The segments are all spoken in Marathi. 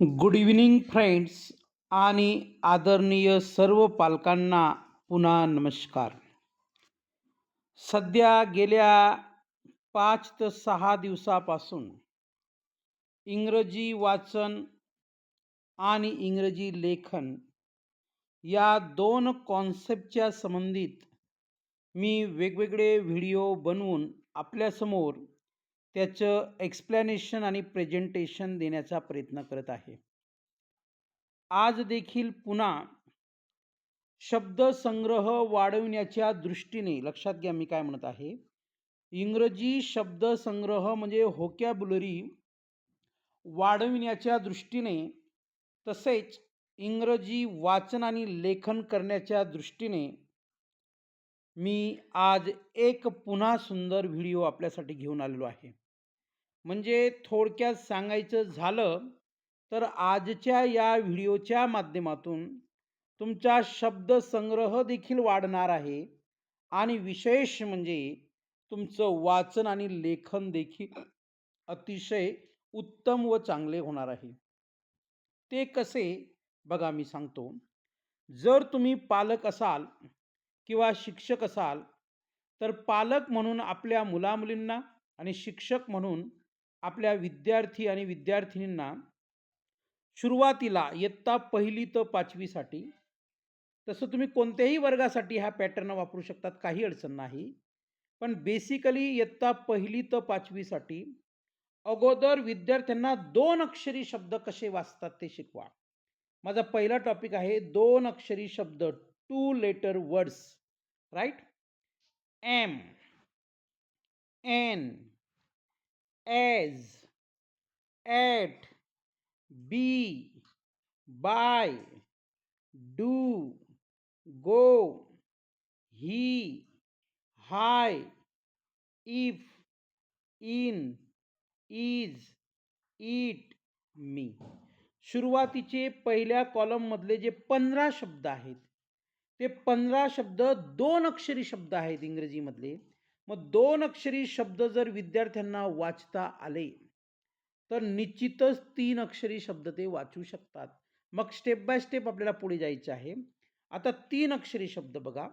गुड इव्हनिंग फ्रेंड्स आणि आदरणीय सर्व पालकांना पुन्हा नमस्कार. सध्या गेल्या 5 ते 6 दिवसापासून इंग्रजी वाचन आणि इंग्रजी लेखन या दोन कॉन्सेप्टच्या संबंधित मी वेगवेगळे व्हिडिओ बनवून आपल्यासमोर त्याचं एक्सप्लॅनेशन आणि प्रेझेंटेशन देण्याचा प्रयत्न करत आहे. आज देखील पुन्हा शब्दसंग्रह वाढविण्याच्या दृष्टीने लक्षात घ्या मी काय म्हणत आहे. इंग्रजी शब्दसंग्रह म्हणजे व्होकॅब्युलरी वाढविण्याच्या दृष्टीने, तसेच इंग्रजी वाचन आणि लेखन करण्याच्या दृष्टीने मी आज एक पुन्हा सुंदर व्हिडिओ आपल्यासाठी घेऊन आलेलो आहे. म्हणजे थोडक्यात सांगायचं झालं तर आजच्या या व्हिडिओच्या माध्यमातून तुमचा शब्दसंग्रह देखील वाढणार आहे आणि विशेष म्हणजे तुमचं वाचन आणि लेखन देखील अतिशय उत्तम व चांगले होणार आहे. ते कसे बघा मी सांगतो. जर तुम्ही पालक असाल किंवा शिक्षक असाल तर पालक म्हणून आपल्या मुलामुलींना आणि शिक्षक म्हणून आपल्या विद्यार्थी आणि विद्यार्थिनींना सुरुवातीला इयत्ता 1ली ते 5वीसाठी, तसं तुम्ही कोणत्याही वर्गासाठी हा पॅटर्न वापरू शकतात, काही अडचण नाही. पण बेसिकली इयत्ता 1ली ते 5वीसाठी अगोदर विद्यार्थ्यांना 2 अक्षरी शब्द कसे वाचतात ते शिकवा. माझा पहिला टॉपिक आहे 2 अक्षरी शब्द, 2 letter words, right? Am, an, as, at, be, by, do, go, he, hi, if, in, is, it, me. सुरुवातीचे पहिल्या कॉलममधले जे 15 शब्द आहेत, ते 15 शब्द 2 अक्षरी शब्द आहेत इंग्रजीमधले. मग 2 अक्षरी शब्द जर विद्यार्थ्यांना वाचता आले, तर निश्चितच 3 अक्षरी शब्द ते वाचू शकतात. मग स्टेप बाय स्टेप आपल्याला पुढे जायचे आहे. आता 3 अक्षरी शब्द बघा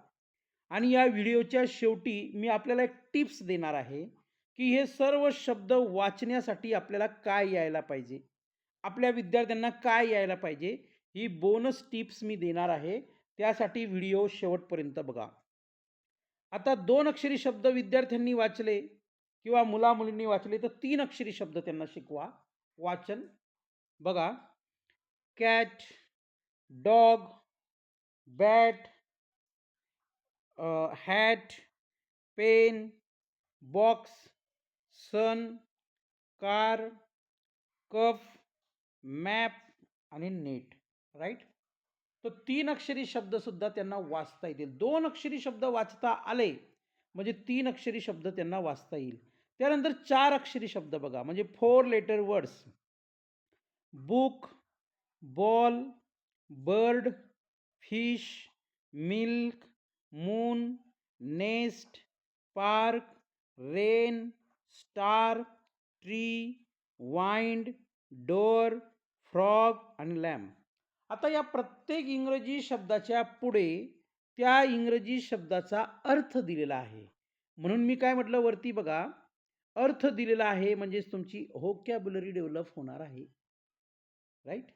आणि या व्हिडिओच्या शेवटी मी आपल्याला एक टिप्स देणार आहे, की हे सर्व शब्द वाचण्यासाठी आपल्याला काय यायला पाहिजे, आपल्या विद्यार्थ्यांना काय यायला पाहिजे, ही बोनस टिप्स मी देणार आहे. त्यासाठी व्हिडिओ शेवटपर्यंत बघा. आता 2 अक्षरी शब्द विद्यार्थ्यांनी वाचले किंवा मुला-मुलींनी वाचले, तर 3 अक्षरी शब्द त्यांना शिकवा. वाचन बघा. Cat, dog, bat, hat, pen, box, sun, car, cuff, map आणि नेट, राईट? तर 3 अक्षरी शब्दसुद्धा त्यांना वाचता येतील. 2 अक्षरी शब्द वाचता आले म्हणजे 3 अक्षरी शब्द त्यांना वाचता येईल. त्यानंतर 4 अक्षरी शब्द बघा, म्हणजे 4 letter words. Book, ball, bird, fish, milk, moon, nest, park, rain, star, tree, wind, door, frog आणि लॅम्प. आता या प्रत्येक इंग्रजी शब्दाच्या पुढे त्या इंग्रजी शब्दाचा अर्थ दिलेला आहे. म्हणून मी काय म्हटलं वरती बघा, अर्थ दिलेला आहे म्हणजेच तुमची व्होकॅब्युलरी डेव्हलप होणार आहे, राईट?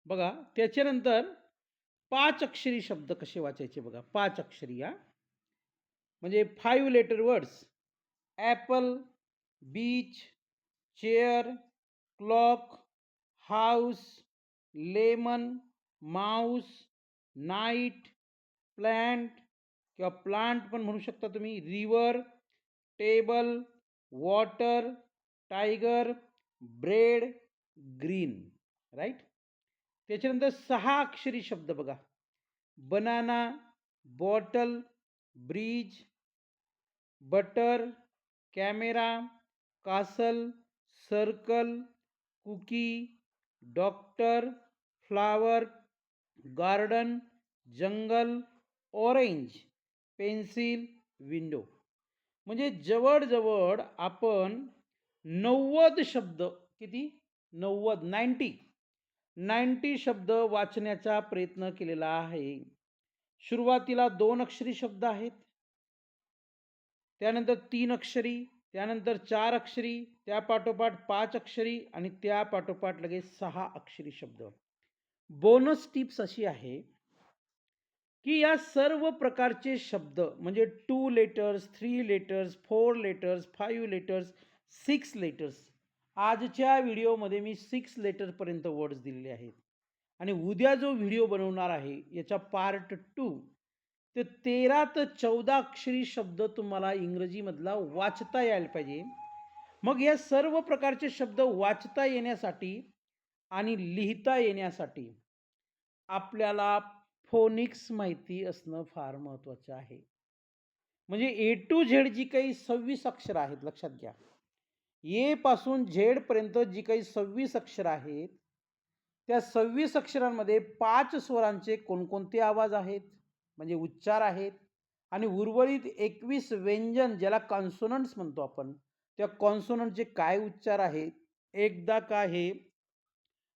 बघा त्याच्यानंतर 5 अक्षरी शब्द कसे वाचायचे बघा. 5 अक्षरी हा म्हणजे 5 letter words. Apple, beach, chair, clock, house, lemon, mouse, night, plant किंवा प्लांट पण म्हणू शकता तुम्ही, river, table, water, tiger, bread, green, right? त्याच्यानंतर 6 अक्षरी शब्द बघा. Banana, bottle, bridge, butter, camera, castle, circle, cookie, doctor, flower, garden, jungle, orange, pencil, window. म्हणजे जवळजवळ आपण 90 शब्द, किती 90 90 शब्द वाचण्याचा प्रयत्न केलेला आहे. सुरुवातीला 2 अक्षरी शब्द आहेत. त्यानंतर 3 अक्षरी, त्यानंतर 4 अक्षरी, त्यापाठोपाठ 5 अक्षरी आणि त्यापाठोपाठ लगेच 6 अक्षरी शब्द. बोनस टिप्स अशी आहे, की या सर्व प्रकारचे शब्द म्हणजे 2 letters, 3 letters, 4 letters, 5 letters, 6 letters. आजच्या व्हिडिओमध्ये मी 6 लेटरपर्यंत वर्ड्स दिलेले आहेत. आणि उद्या जो व्हिडिओ बनवणार आहे याचा पार्ट 2 ते 13 ते 14 अक्षरी शब्द तुम्हाला इंग्रजीमधला वाचता यायला पाहिजे. मग या सर्व प्रकारचे शब्द वाचता येण्यासाठी आणि लिहिता येण्यासाठी आपल्याला फोनिक्स माहिती असणं फार महत्त्वाचं आहे. म्हणजे ए टू झेड जी काही 26 अक्षरं आहेत लक्षात घ्या. ए पासून झेड पर्यंत जी काही 26 अक्षरं आहेत, त्या 26 अक्षरांमध्ये 5 स्वरांचे कोणकोणते आवाज आहेत, म्हणजे उच्चार आहेत आणि उर्वरित 21 व्यंजन ज्याला कॉन्सोनंट्स म्हणतो आपण, त्या कॉन्सोनंटचे काय उच्चार आहेत, एकदा का हे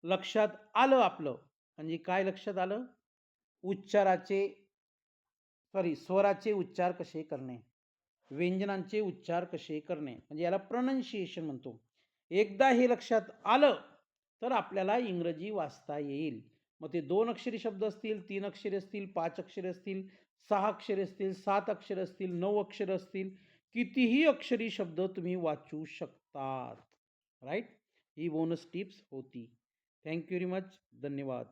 लक्षात आलं आपलं, म्हणजे काय लक्षात आलं? उच्चाराचे स्वराचे उच्चार कसे करणे, व्यंजनांचे उच्चार कसे करणे, म्हणजे याला प्रोनन्शिएशन म्हणतो. एकदा हे लक्षात आलं तर आपल्याला इंग्रजी वाचता येईल. मग ते 2 अक्षरी शब्द असतील, 3 अक्षरे असतील, 5 अक्षरे असतील, 6 अक्षरे असतील, 7 अक्षरे असतील, 9 अक्षरे असतील, कितीही अक्षरी शब्द तुम्ही वाचू शकतात. राईट? ही बोनस टिप्स होती. Thank you very much. धन्यवाद.